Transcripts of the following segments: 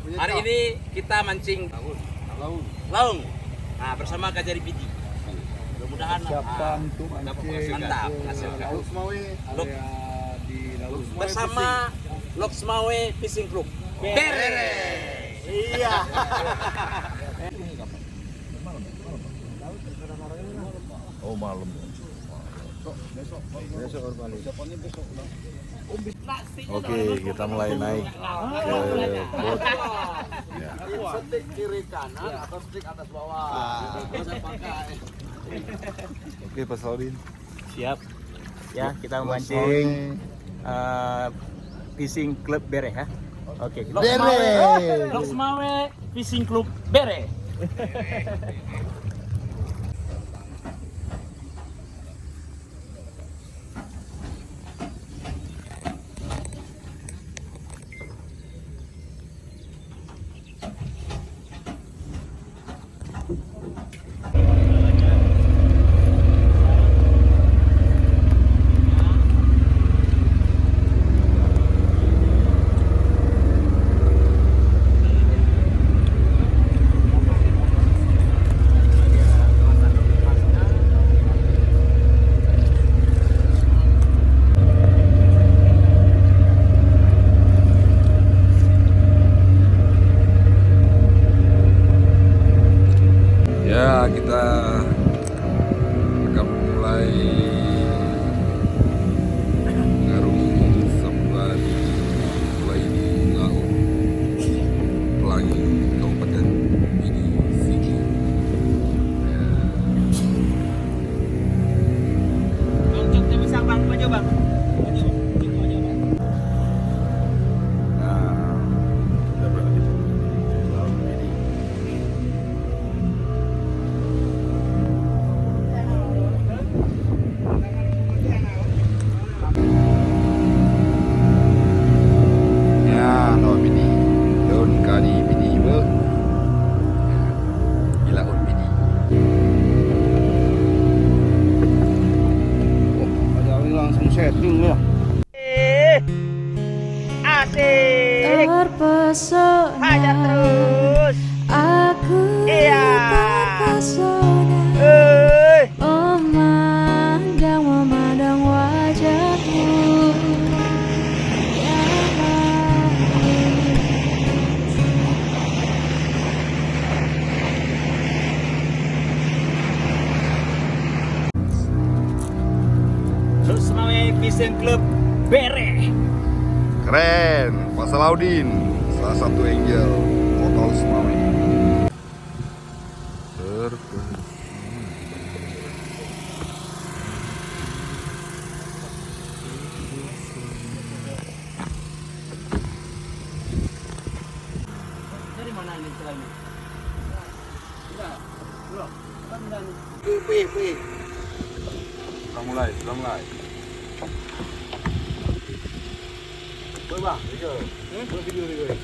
Hari ini kita mancing laung. Nah, bersama Kajari Pidi. Mudah-mudahan siapa untuk mancing mantap menghasilkan. Lok di laut Bersama Loksmawe Fishing Club. Bere. Iya. oh malam besok balik. Oke, kita mulai naik ke bot. Ya. Stick kiri kanan atau stick atas bawah. Bisa pakai. Oke, Pak Saudin. Siap. Ya, kita memancing fishing club Bere ya. Oke, Loksmawe Fishing Club Bere. Ya, kita akan mulai mengarungi safari mulai di laut Pelangi, Kabupaten Pidi Sigi. Ya. Luncurnya bisa bang, maju bang. Nah, kita berada di laut Pidi. Ya, laut Pidi. Daun kali Pidi juga. Di laut Pidi. Oh, ada orang langsung setting ya. Asik. Terpesona Hajar terus. aku Iya. terpesona memandang wajahmu yang baru. Loksmawe Fishing Club Bere. Keren, Pak Salaudin, salah satu angel motor Loksmawe. Dari mana ini celana? Enggak. Belum. Kan udah nih. Sudah mulai. Boy bang. Video nih,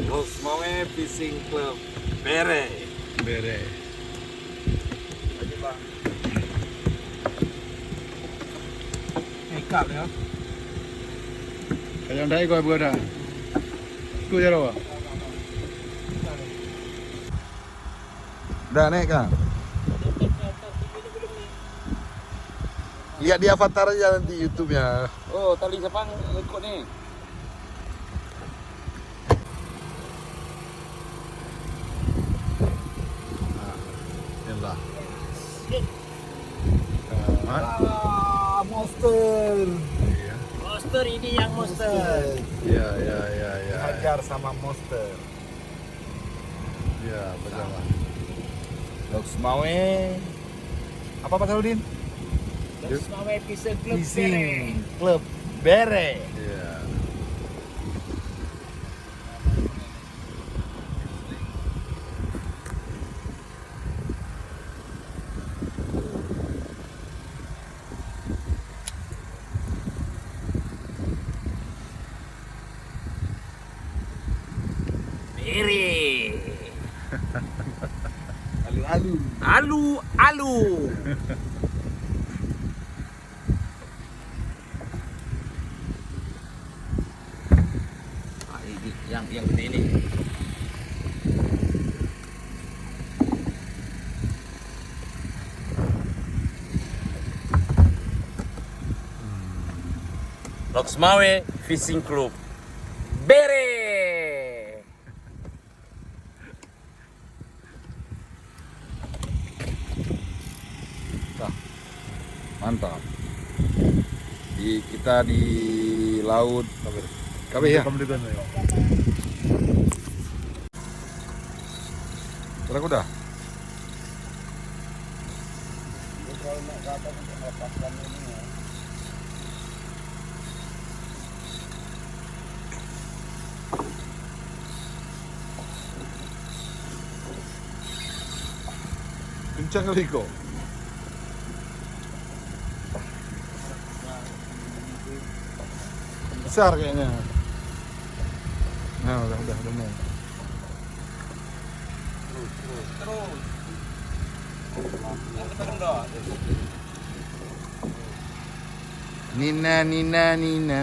Loksmawe Fishing Club Bere. Bere. Ikat ya. Kalian dah ikut berada. Ikut je lah. Dah naik kan? Lihat di avatar aja nanti YouTube-nya. Oh, tali sepang ikut nih. Inilah. Monster. Iya. Monster ini yang monster. Ya. Hajar sama monster. Ya, bersama. Loksmawe. Apa Pak Saludin? Loksmawe Fishing Club Bere. Fishing Club Bere. Iya. Bere. Alu-alu. Alu. Ah, ini yang gede ini. Loksmawe Fishing Club. Bere. Mantap. Kita di laut Kabeh ya. Kuda. Kencang kali kok. Besar kayaknya. Nah, udah mau. Terus. Yang kita kendor. Nina na na.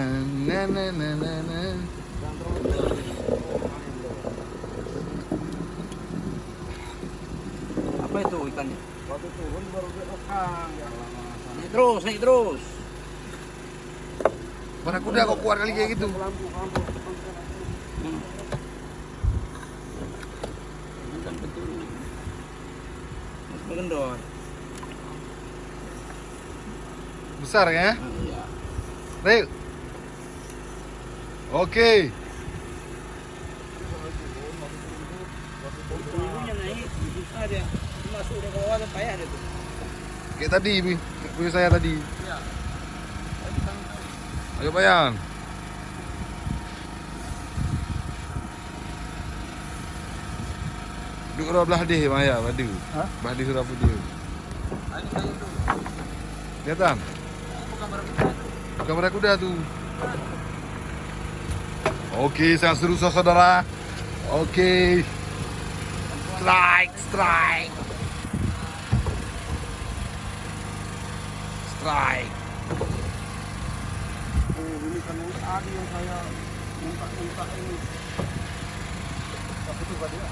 Apa itu ikannya? Waktu turun baru dia rekam. Naik terus. Mana kuda kok kuat kali kayak gitu. Kendor. Besar ya? Iya. Ril. Oke. Ibunya naik, susah dia. Masuk dia ke bawah ada payah dia tuh. Kayak tadi, punya saya tadi. Ayo Bayan. Duduk ke belah deh, Maya, badu. Hah? Badu sudah video. Kelihatan? Kamera kuda tuh. Oke, sangat seru saudara. Oke. Strike. Ini kan Adi yang saya minta ini. Apa itu Pak dia?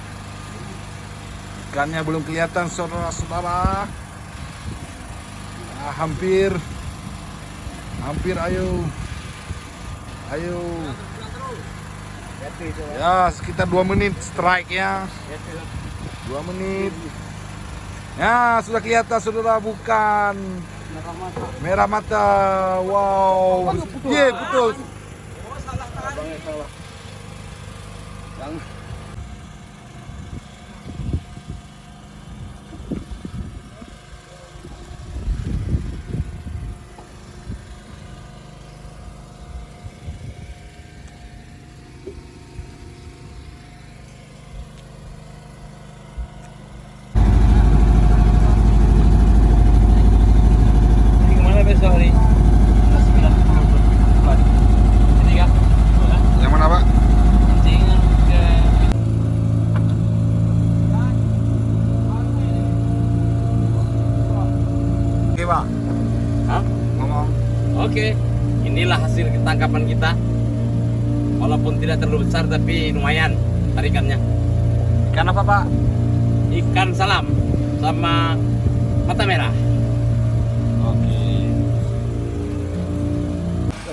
Ikannya belum kelihatan saudara-saudara. Hampir ayo. Ya, sekitar 2 menit strike ya. 2 menit. Ya, sudah kelihatan saudara, bukan merah mata. Wow. Iya, putus. Abangnya salah. Yang Ini kemana besok hari? 90 Ini kah? Yang mana, Pak? Pancingan ke Oke, Pak. Hah? Ngomong. Oke, inilah hasil tangkapan kita. Walaupun tidak terlalu besar tapi lumayan tarikannya. Ikan apa, Pak? Ikan salam sama mata merah. Oke.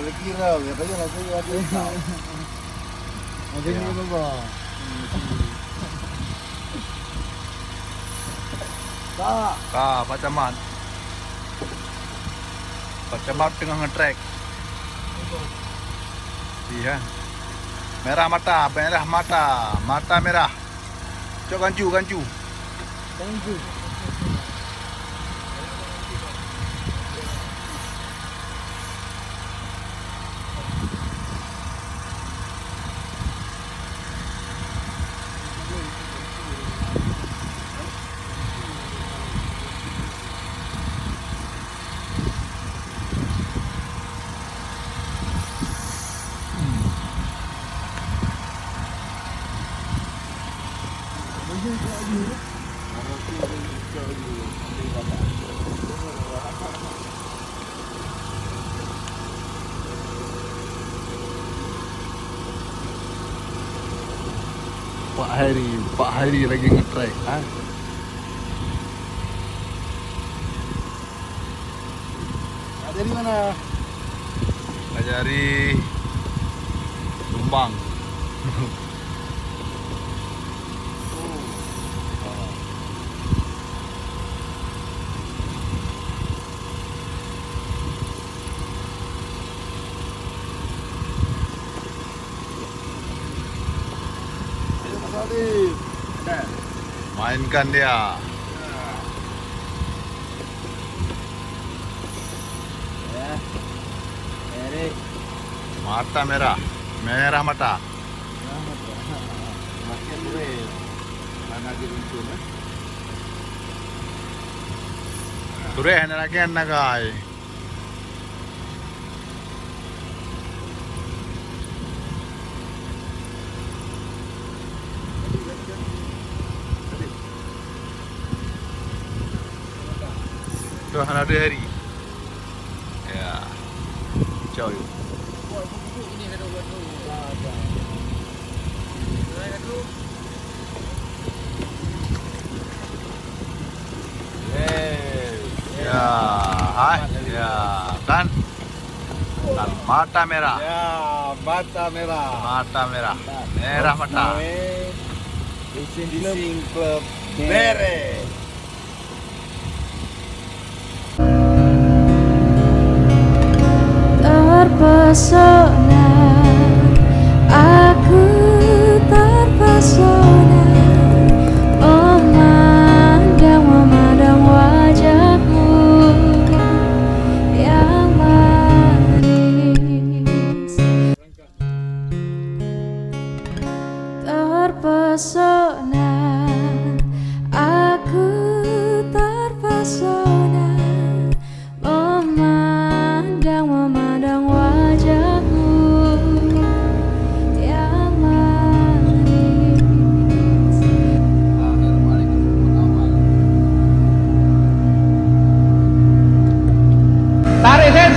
kalau kira ya kayaknya langsung ada. Ada ini apa? Tak. Pak Camat. Pak Camat tengah nge-track. Iya. Merah mata merah. Cok gancu. Thank you. Thank you. Pak Heri lagi nge-track. Dari mana? Dari Tumbang. Mainkan dia. Mata merah, merah mata. Ture lagi nagai. Tuh ada hari. Ya. Ciao. Ya, ya kan? Kan mata merah. Ya, mata merah. Mata merah. Merah mata. Racing Club Bere. Terpesona, aku terpesona, memandang wajahmu yang manis. Terpesona, aku terpesona, memandang wajahmu yang manis. Tarik Sen.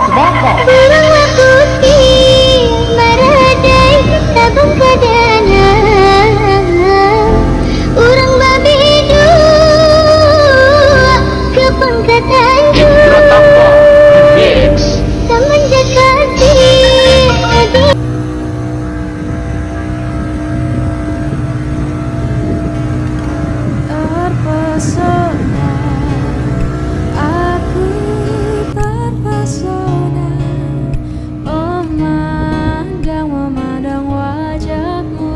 Sebongkok. Burung putih meredai tabung kadana urang babi dua kepangkatan semenjak kasih Terpesona, aku terpesona, memandang wajahmu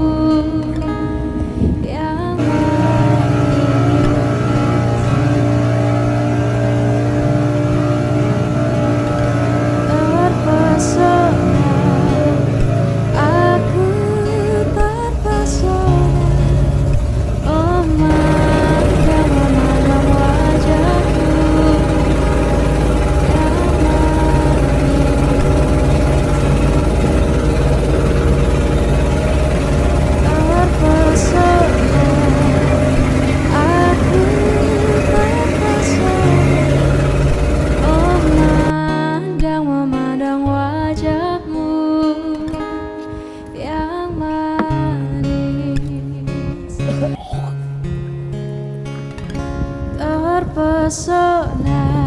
yang terpesona, aku terpesona, memandang wajahmu yang terpesona, aku terpesona, memandang wajahmu yang manis. Terpesona,